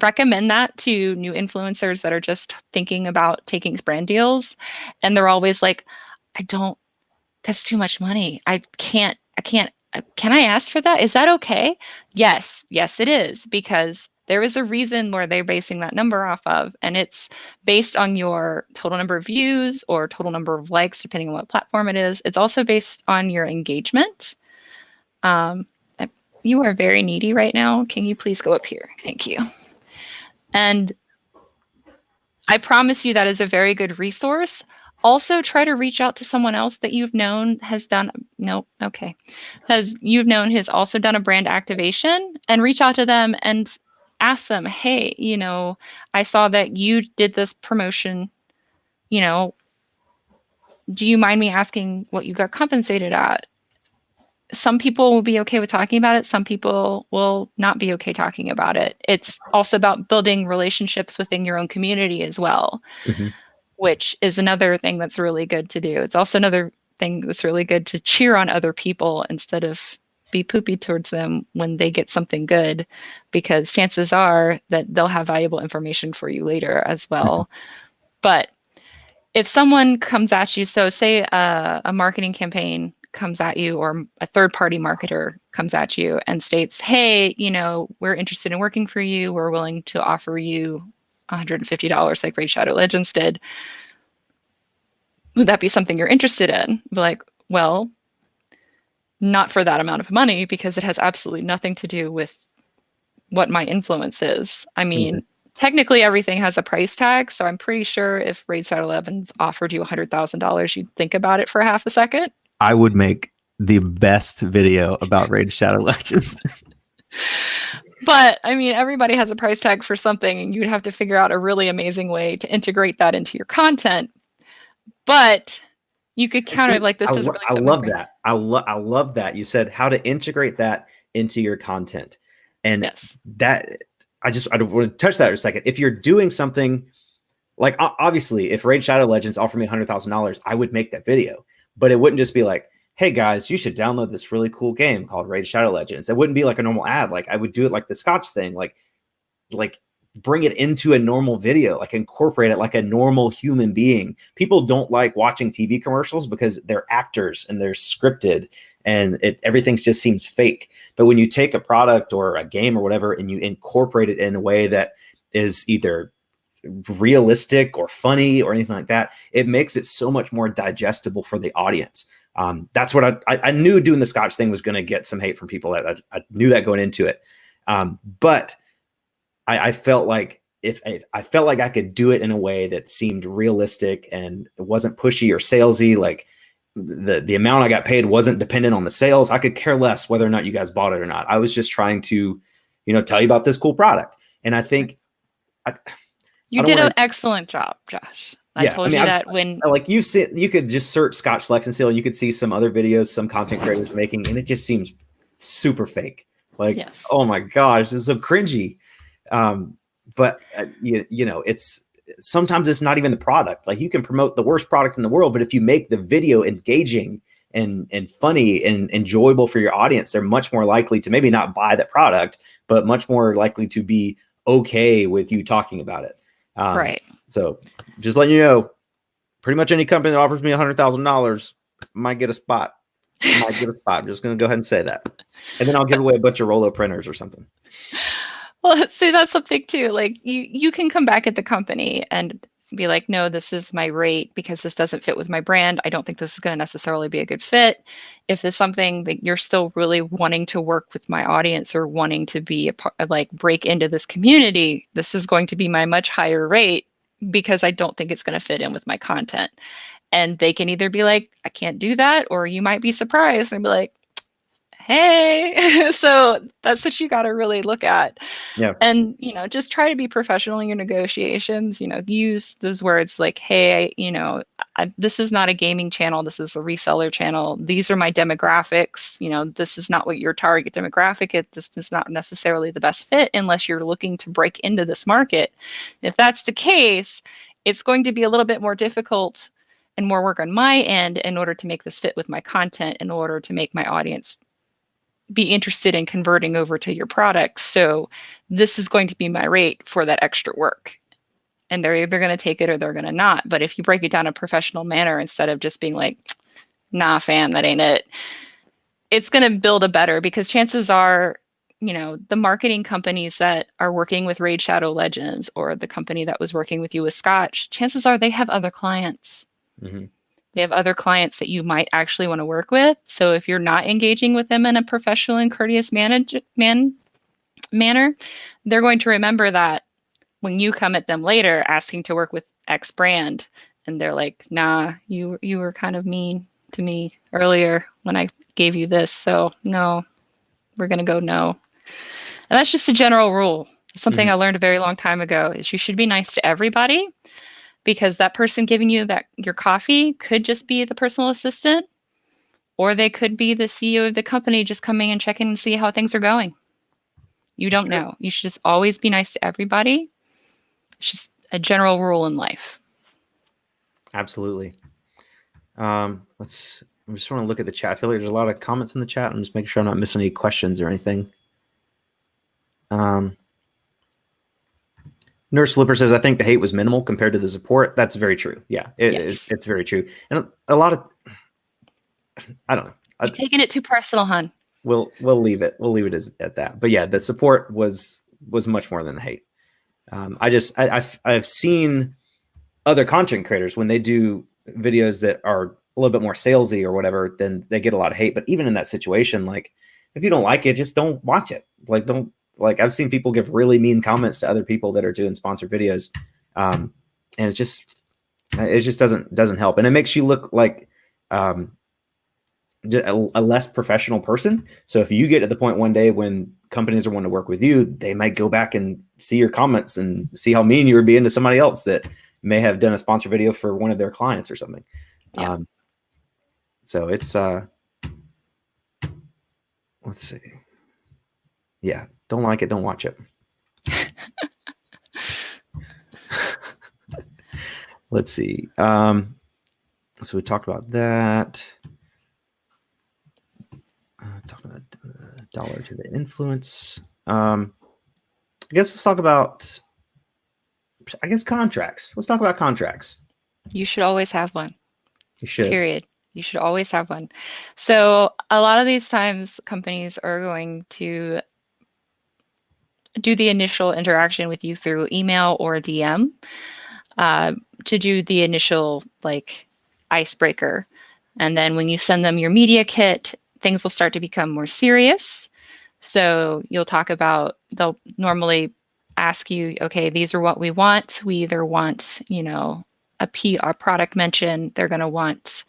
recommend that to new influencers that are just thinking about taking brand deals. And they're always like, that's too much money. Can I ask for that? Is that okay? Yes, it is, because there is a reason where they're basing that number off of, and it's based on your total number of views or total number of likes, depending on what platform it is. It's also based on your engagement. You are very needy right now. Can you please go up here? Thank you. And I promise you that is a very good resource. Also, try to reach out to someone else that you've known has also done a brand activation, and reach out to them and ask them, hey, I saw that you did this promotion, do you mind me asking what you got compensated at? Some people will be okay with talking about it. Some people will not be okay talking about it. It's also about building relationships within your own community as well, which is another thing that's really good to do. It's also another thing that's really good to cheer on other people instead of be poopy towards them when they get something good, because chances are that they'll have valuable information for you later as well. But if someone comes at you, so say a marketing campaign comes at you, or a third-party marketer comes at you and states, hey, we're interested in working for you. We're willing to offer you $150 like Raid Shadow Legends did. Would that be something you're interested in? Be like, well, not for that amount of money, because it has absolutely nothing to do with what my influence is. I mean, technically everything has a price tag, so I'm pretty sure if Raid Shadow Legends offered you $100,000, you'd think about it for half a second. I would make the best video about Raid Shadow Legends. But I mean, everybody has a price tag for something, and you'd have to figure out a really amazing way to integrate that into your content. But you could counter like this doesn't really. I love that. I love that you said how to integrate that into your content, and yes. that I want to touch that for a second. If you're doing something like, obviously, if Raid Shadow Legends offered me $100,000, I would make that video, but it wouldn't just be like, hey guys, you should download this really cool game called Raid Shadow Legends. It wouldn't be like a normal ad. Like I would do it like the Scotch thing, like bring it into a normal video, like incorporate it like a normal human being. People don't like watching TV commercials because they're actors and they're scripted and everything just seems fake. But when you take a product or a game or whatever and you incorporate it in a way that is either realistic or funny or anything like that, it makes it so much more digestible for the audience. That's what I knew doing the Scotch thing was going to get some hate from people. I knew that going into it. But I felt like I felt like I could do it in a way that seemed realistic and it wasn't pushy or salesy. Like the amount I got paid wasn't dependent on the sales. I could care less whether or not you guys bought it or not. I was just trying to, tell you about this cool product. And I think you did an excellent job, Josh. I told you that when you could just search Scotch Flex and Seal, and you could see some other videos some content creators making, and it just seems super fake. Like, yes. Oh my gosh, it's so cringy. But it's sometimes it's not even the product. Like you can promote the worst product in the world, but if you make the video engaging and funny and enjoyable for your audience, they're much more likely to maybe not buy the product, but much more likely to be okay with you talking about it. Right. So just letting you know, pretty much any company that offers me $100,000 might get a spot. I'm just going to go ahead and say that. And then I'll give away a bunch of Rolo printers or something. Well, see, that's something too. Like you can come back at the company and be like, no, this is my rate because this doesn't fit with my brand. I don't think this is going to necessarily be a good fit. If there's something that you're still really wanting to work with my audience or wanting to be a part, like break into this community, this is going to be my much higher rate because I don't think it's going to fit in with my content. And they can either be like, I can't do that, or you might be surprised and be like, hey. So that's what you got to really look at. Yeah. And, just try to be professional in your negotiations, use those words like, hey, this is not a gaming channel. This is a reseller channel. These are my demographics. This is not what your target demographic is. This is not necessarily the best fit unless you're looking to break into this market. If that's the case, it's going to be a little bit more difficult and more work on my end in order to make this fit with my content, in order to make my audience be interested in converting over to your product. So this is going to be my rate for that extra work. And they're either going to take it or they're going to not. But if you break it down in a professional manner, instead of just being like, nah, fam, that ain't it, it's going to build a better, because chances are, the marketing companies that are working with Raid Shadow Legends or the company that was working with you with Scotch, chances are they have other clients. Mm-hmm. They have other clients that you might actually want to work with. So if you're not engaging with them in a professional and courteous manner, they're going to remember that when you come at them later asking to work with X brand, and they're like, nah, you were kind of mean to me earlier when I gave you this. So no, we're going to go no. And that's just a general rule. Something I learned a very long time ago is you should be nice to everybody, because that person giving you your coffee could just be the personal assistant, or they could be the CEO of the company just coming and checking and see how things are going. You don't know. You should just always be nice to everybody. It's just a general rule in life. Absolutely. I just want to look at the chat. I feel like there's a lot of comments in the chat. I'm just making sure I'm not missing any questions or anything. Nurse Flipper says, I think the hate was minimal compared to the support. That's very true. Yeah, it's very true. And a lot of, I don't know. You're taking it too personal, hon. We'll leave it. We'll leave it at that. But yeah, the support was much more than the hate. I've seen other content creators when they do videos that are a little bit more salesy or whatever, then they get a lot of hate. But even in that situation, like if you don't like it, just don't watch it. Like I've seen people give really mean comments to other people that are doing sponsored videos, and it just doesn't help, and it makes you look like a less professional person. So if you get to the point one day when companies are wanting to work with you, they might go back and see your comments and see how mean you were being to somebody else that may have done a sponsor video for one of their clients or something. Yeah. So it's let's see. Yeah, don't like it, don't watch it. Let's see. So we talked about that. Talking about dollar to the influence. I guess let's talk about, contracts. Let's talk about contracts. You should always have one. You should. Period. You should always have one. So a lot of these times companies are going to do the initial interaction with you through email or DM to do the initial like icebreaker. And then when you send them your media kit, things will start to become more serious. So you'll talk about, they'll normally ask you, okay, these are what we want. We either want, a PR product mention, they're going to want,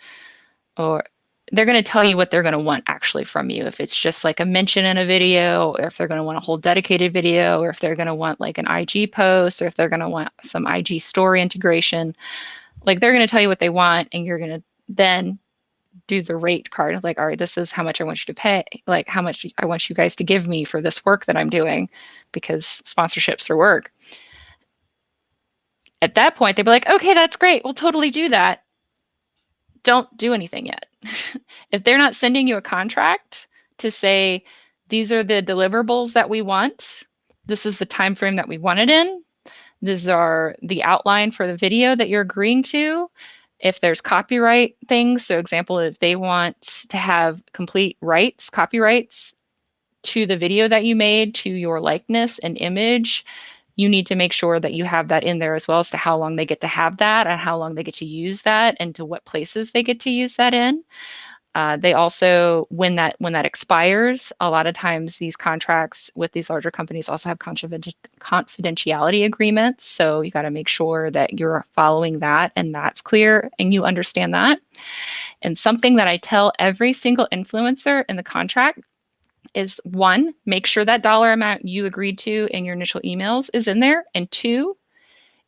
or they're going to tell you what they're going to want actually from you. If it's just like a mention in a video, or if they're going to want a whole dedicated video, or if they're going to want like an IG post, or if they're going to want some IG story integration, like they're going to tell you what they want, and you're going to then do the rate card. Like, all right, this is how much I want you to pay, like how much I want you guys to give me for this work that I'm doing, because sponsorships are work. At that point, they'd be like, okay, that's great. We'll totally do that. Don't do anything yet. If they're not sending you a contract to say, these are the deliverables that we want, this is the time frame that we want it in, these are the outline for the video that you're agreeing to. If there's copyright things, so example, if they want to have complete rights, copyrights to the video that you made, to your likeness and image, you need to make sure that you have that in there as well, as to how long they get to have that and how long they get to use that and to what places they get to use that in. They also, when that expires, a lot of times these contracts with these larger companies also have confidentiality agreements. So you got to make sure that you're following that and that's clear and you understand that. And something that I tell every single influencer in the contract is, one, make sure that dollar amount you agreed to in your initial emails is in there. And two,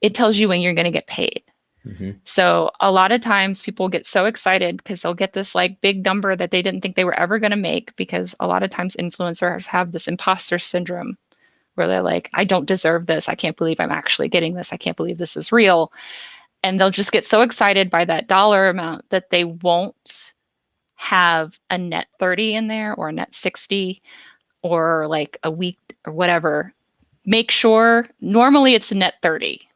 it tells you when you're going to get paid. Mm-hmm. So a lot of times people get so excited because they'll get this like big number that they didn't think they were ever going to make, because a lot of times influencers have this imposter syndrome where they're like, I don't deserve this. I can't believe I'm actually getting this. I can't believe this is real. And they'll just get so excited by that dollar amount that they won't have a net 30 in there or a net 60 or like a week or whatever. Make sure, normally it's a net 30.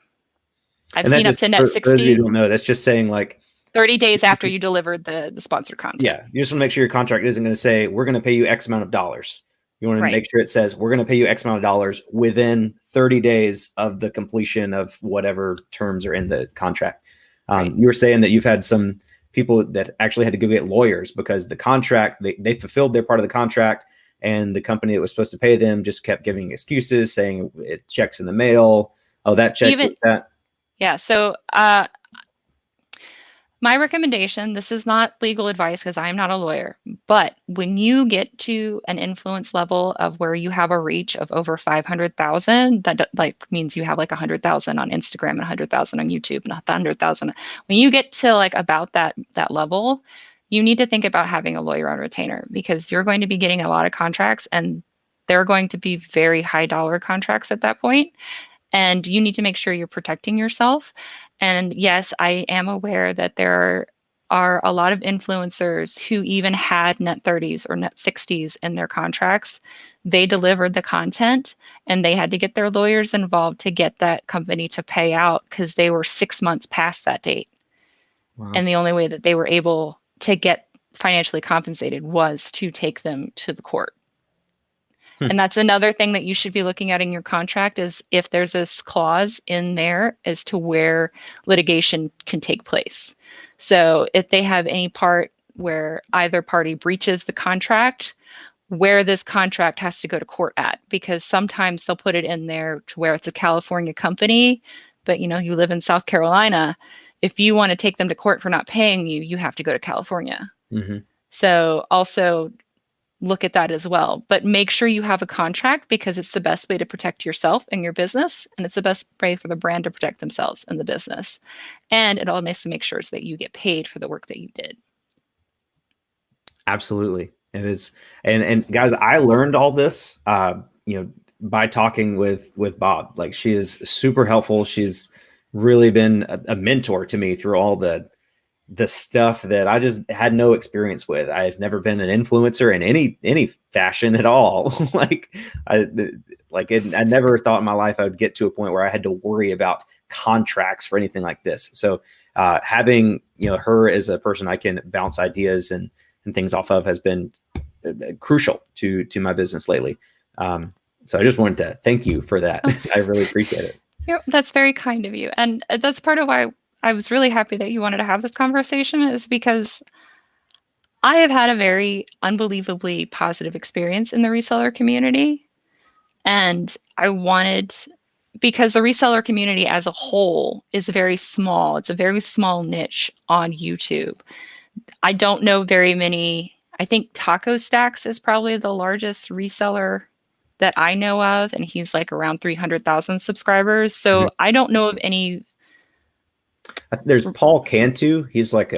I've seen up to net 60. For those of you who don't know, that's just saying like 30 days after you delivered the sponsored content. Yeah, you just want to make sure your contract isn't going to say, we're going to pay you X amount of dollars. You want to make sure it says, we're going to pay you X amount of dollars within 30 days of the completion of whatever terms are in the contract. You were saying that you've had some people that actually had to go get lawyers because the contract, they fulfilled their part of the contract, and the company that was supposed to pay them just kept giving excuses, saying it checks in the mail. Oh, that check was that. Yeah. So my recommendation, this is not legal advice because I'm not a lawyer, but when you get to an influence level of where you have a reach of over 500,000, that like means you have like 100,000 on Instagram and 100,000 on YouTube, not 100,000. When you get to like about that level, you need to think about having a lawyer on retainer, because you're going to be getting a lot of contracts and they're going to be very high dollar contracts at that point. And you need to make sure you're protecting yourself. And yes, I am aware that there are are a lot of influencers who even had net 30s or net 60s in their contracts. They delivered the content and they had to get their lawyers involved to get that company to pay out because they were 6 months past that date. Wow. And the only way that they were able to get financially compensated was to take them to the court. And that's another thing that you should be looking at in your contract is if there's this clause in there as to where litigation can take place. So if they have any part where either party breaches the contract, where this contract has to go to court at, because sometimes they'll put it in there to where it's a California company, but you live in South Carolina. If you want to take them to court for not paying you, you have to go to California. Mm-hmm. So also look at that as well, but make sure you have a contract because it's the best way to protect yourself and your business, and it's the best way for the brand to protect themselves and the business, and it all makes to make sure so that you get paid for the work that you did. Absolutely. It is. And guys, I learned all this, by talking with Bob. Like, she is super helpful. She's really been a mentor to me through all the stuff that I just had no experience with. I've never been an influencer in any fashion at all. I never thought in my life I would get to a point where I had to worry about contracts for anything like this. So having her as a person I can bounce ideas and things off of has been crucial to my business lately. So I just wanted to thank you for that. I really appreciate it. That's very kind of you. And that's part of why I was really happy that you wanted to have this conversation, is because I have had a very unbelievably positive experience in the reseller community. And I wanted, because the reseller community as a whole is very small. It's a very small niche on YouTube. I don't know very many. I think Taco Stacks is probably the largest reseller that I know of, and he's like around 300,000 subscribers. So Mm-hmm. I don't know of any. There's Paul Cantu. He's like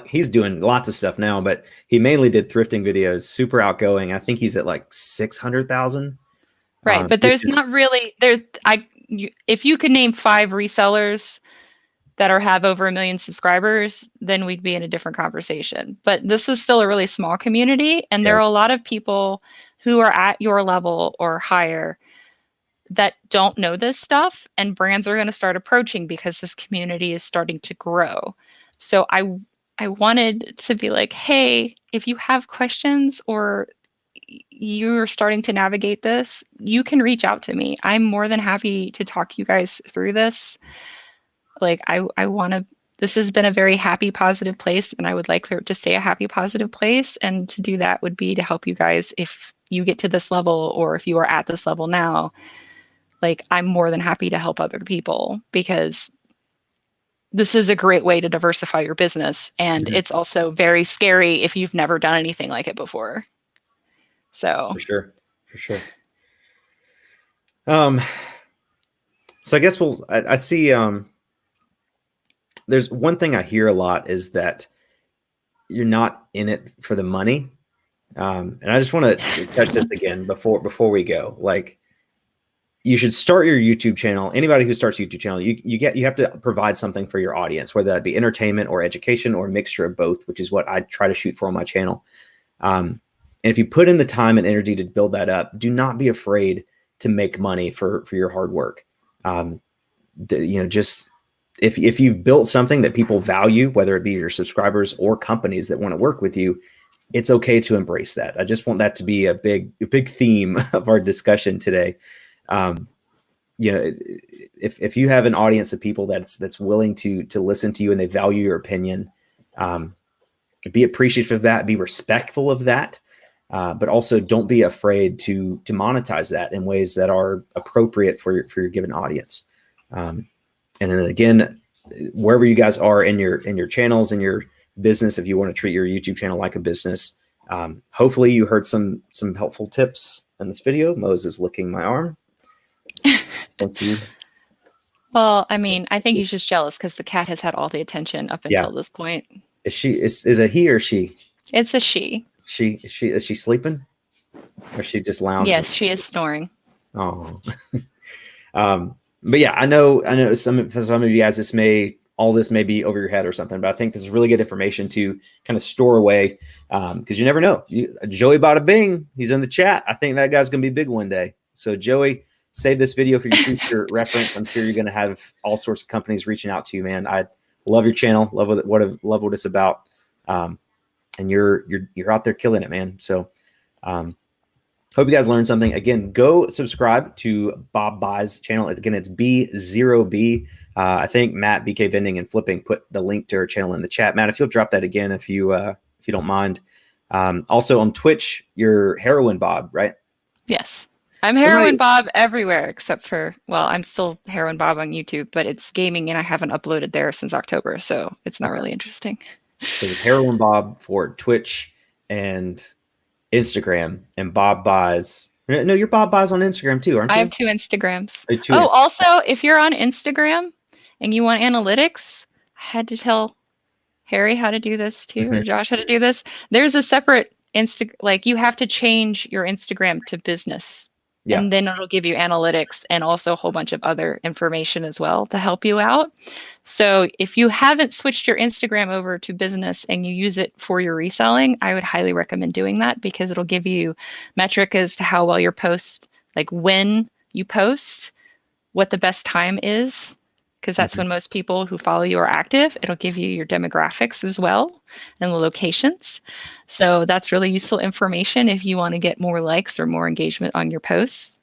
he's doing lots of stuff now, but he mainly did thrifting videos. Super outgoing. I think he's at like 600,000. Right, but there's not really there. If you could name 5 resellers that have over 1 million subscribers, then we'd be in a different conversation. But this is still a really small community, and there are a lot of people who are at your level or higher that don't know this stuff, and brands are going to start approaching because this community is starting to grow. So I wanted to be like, hey, if you have questions or you're starting to navigate this, you can reach out to me. I'm more than happy to talk you guys through this. Like, I want to, this has been a very happy, positive place, and I would like for it to stay a happy, positive place. And to do that would be to help you guys if you get to this level, or if you are at this level now. Like, I'm more than happy to help other people, because this is a great way to diversify your business. And it's also very scary if you've never done anything like it before. So for sure. So I guess I see, there's one thing I hear a lot is that you're not in it for the money. And I just want to touch this again before we go. Like, you should start your YouTube channel. Anybody who starts a YouTube channel, you have to provide something for your audience, whether that be entertainment or education or a mixture of both, which is what I try to shoot for on my channel. And if you put in the time and energy to build that up, do not be afraid to make money for your hard work. Just if you've built something that people value, whether it be your subscribers or companies that want to work with you, it's okay to embrace that. I just want that to be a big theme of our discussion today. If you have an audience of people that's willing to listen to you and they value your opinion, be appreciative of that, be respectful of that, but also don't be afraid to monetize that in ways that are appropriate for your given audience. And then again, wherever you guys are in your channels, in your business, if you want to treat your YouTube channel like a business, hopefully you heard some helpful tips in this video. Mose is licking my arm. Thank you. Well, I mean, I think he's just jealous because the cat has had all the attention up until this point. Is it he or she? It's a she. Is she sleeping? Or is she just lounging? Yes, she is snoring. Oh. But yeah, I know for some of you guys, this may all this may be over your head or something, but I think this is really good information to kind of store away, because you never know. Joey bada bing, he's in the chat. I think that guy's going to be big one day. So Joey, save this video for your future reference. I'm sure you're going to have all sorts of companies reaching out to you, man. I love your channel, love what it's about, and you're out there killing it, man. So hope you guys learned something. Again, go subscribe to Bob Buys channel. Again, it's B0B. I think Matt, BK Vending and Flipping, put the link to her channel in the chat. Matt, if you'll drop that again, if you don't mind. Also on Twitch, you're Heroin Bob, right? Yes. I'm Heroin Bob everywhere except for, well, I'm still Heroin Bob on YouTube, but it's gaming and I haven't uploaded there since October, so it's not really interesting. So it's Heroin Bob for Twitch and Instagram, and Bob Buys. No, you're Bob Buys on Instagram too, aren't you? I have 2 Instagrams. Also, if you're on Instagram and you want analytics, I had to tell Harry how to do this too, or Josh how to do this. There's a separate like you have to change your Instagram to business. Yeah. And then it'll give you analytics and also a whole bunch of other information as well to help you out. So if you haven't switched your Instagram over to business and you use it for your reselling, I would highly recommend doing that because it'll give you metric as to how well your post, like when you post, what the best time is, because that's when most people who follow you are active. It'll give you your demographics as well and the locations. So that's really useful information if you want to get more likes or more engagement on your posts.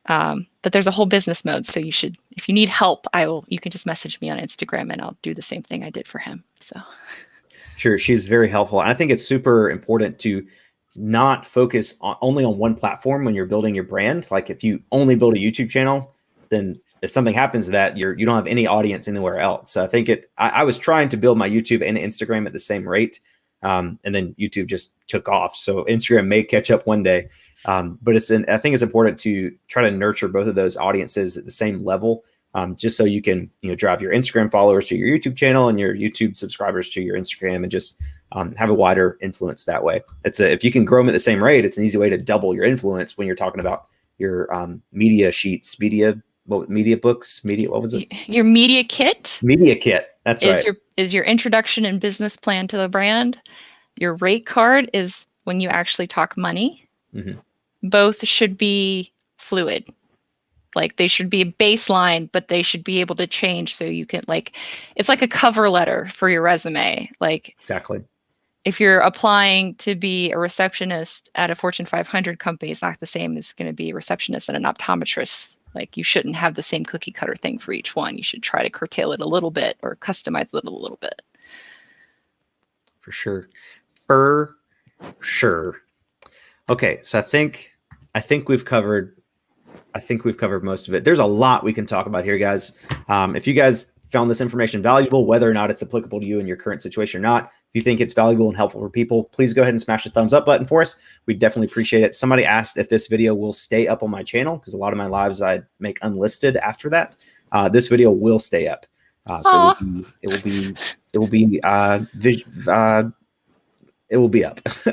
But there's a whole business mode. So you should, if you need help, you can just message me on Instagram and I'll do the same thing I did for him. So sure, she's very helpful. And I think it's super important to not focus only on one platform when you're building your brand. Like if you only build a YouTube channel, then if something happens to that, you don't have any audience anywhere else. So I think I was trying to build my YouTube and Instagram at the same rate. And then YouTube just took off. So Instagram may catch up one day. But I think it's important to try to nurture both of those audiences at the same level, just so you can, drive your Instagram followers to your YouTube channel and your YouTube subscribers to your Instagram and just have a wider influence that way. If you can grow them at the same rate, it's an easy way to double your influence when you're talking about your media sheets, media books, what was it? Your media kit. Media kit. That's right. Is your introduction and business plan to the brand. Your rate card is when you actually talk money. Both should be fluid. Like they should be a baseline, but they should be able to change so you can it's like a cover letter for your resume. Like exactly. If you're applying to be a receptionist at a Fortune 500 company, it's not the same as going to be a receptionist at an optometrist. Like you shouldn't have the same cookie cutter thing for each one. You should try to curtail it a little bit or customize it a little bit. For sure. Okay, so I think we've covered most of it. There's a lot we can talk about here, guys. If you guys found this information valuable, whether or not it's applicable to you in your current situation or not, if you think it's valuable and helpful for people, please go ahead and smash the thumbs up button for us. We'd definitely appreciate it. Somebody asked if this video will stay up on my channel because a lot of my lives I make unlisted after that. This video will stay up. So it will be up.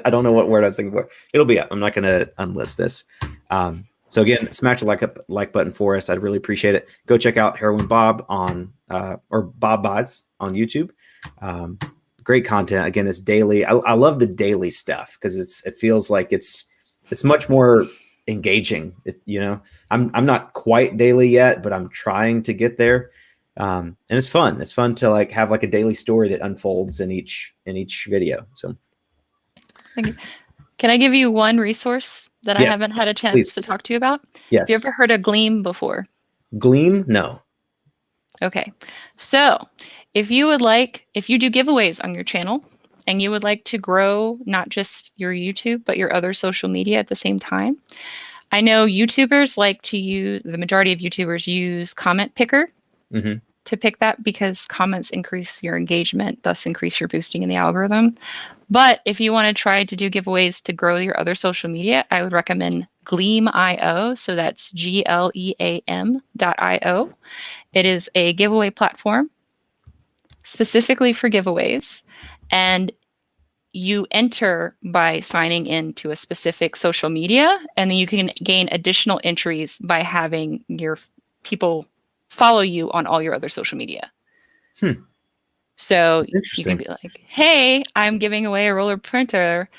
I don't know what word I was thinking for. It'll be up. I'm not going to unlist this. So again, smash the like button for us. I'd really appreciate it. Go check out Heroin Bob or Bob Buys on YouTube. Great content. Again, it's daily. I love the daily stuff because it feels like it's much more engaging. I'm not quite daily yet, but I'm trying to get there. And it's fun. It's fun to have a daily story that unfolds in each video. So can I give you one resource that I haven't had a chance to talk to you about? Yes. Have you ever heard of Gleam before? Gleam? No. Okay. So if you do giveaways on your channel and you would like to grow not just your YouTube, but your other social media at the same time, I know YouTubers the majority of YouTubers use Comment Picker to pick that because comments increase your engagement, thus increase your boosting in the algorithm. But if you want to try to do giveaways to grow your other social media, I would recommend Gleam.io. So that's GLEAM.io. It is a giveaway platform specifically for giveaways. And you enter by signing into a specific social media, and then you can gain additional entries by having your people follow you on all your other social media. So you can Interesting. be like, hey, I'm giving away a roller printer.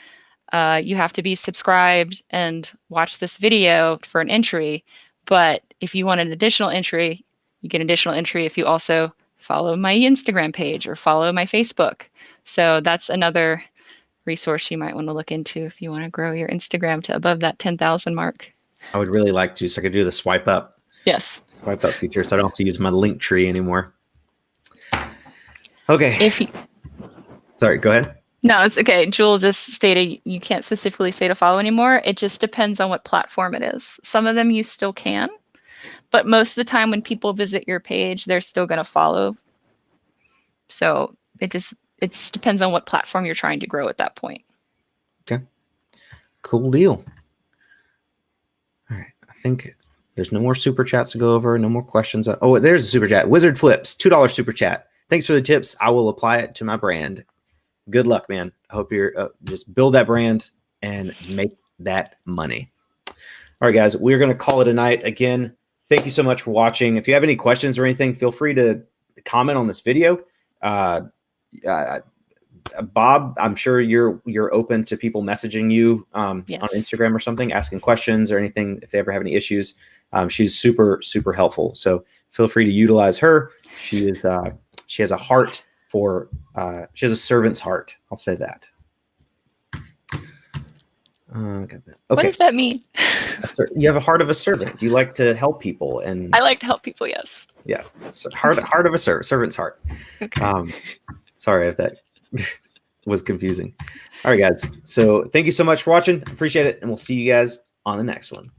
You have to be subscribed and watch this video for an entry. But if you want an additional entry, you get an additional entry if you also follow my Instagram page or follow my Facebook. So that's another resource you might want to look into if you want to grow your Instagram to above that 10,000 mark. I would really like to, so I could do the swipe up feature, so I don't have to use my link tree anymore. Okay. Sorry, go ahead. No, it's okay. Jewel just stated you can't specifically say to follow anymore. It just depends on what platform it is. Some of them you still can, but most of the time when people visit your page, they're still going to follow. So it just depends on what platform you're trying to grow at that point. Okay. Cool deal. All right. I think there's no more super chats to go over. No more questions. Oh, there's a super chat. Wizard Flips, $2 super chat. Thanks for the tips. I will apply it to my brand. Good luck, man. I hope you're just build that brand and make that money. All right, guys, we're going to call it a night. Again, thank you so much for watching. If you have any questions or anything, feel free to comment on this video. Bob, I'm sure you're open to people messaging you Yes. on Instagram or something, asking questions or anything if they ever have any issues. She's super, super helpful. So feel free to utilize her. She has a heart for she has a servant's heart. I'll say that. Got that. Okay. What does that mean? You have a heart of a servant. You like to help people, and I like to help people. Yes. Yeah, so heart of a servant's heart. Okay. Sorry if that was confusing. All right, guys. So thank you so much for watching. Appreciate it, and we'll see you guys on the next one.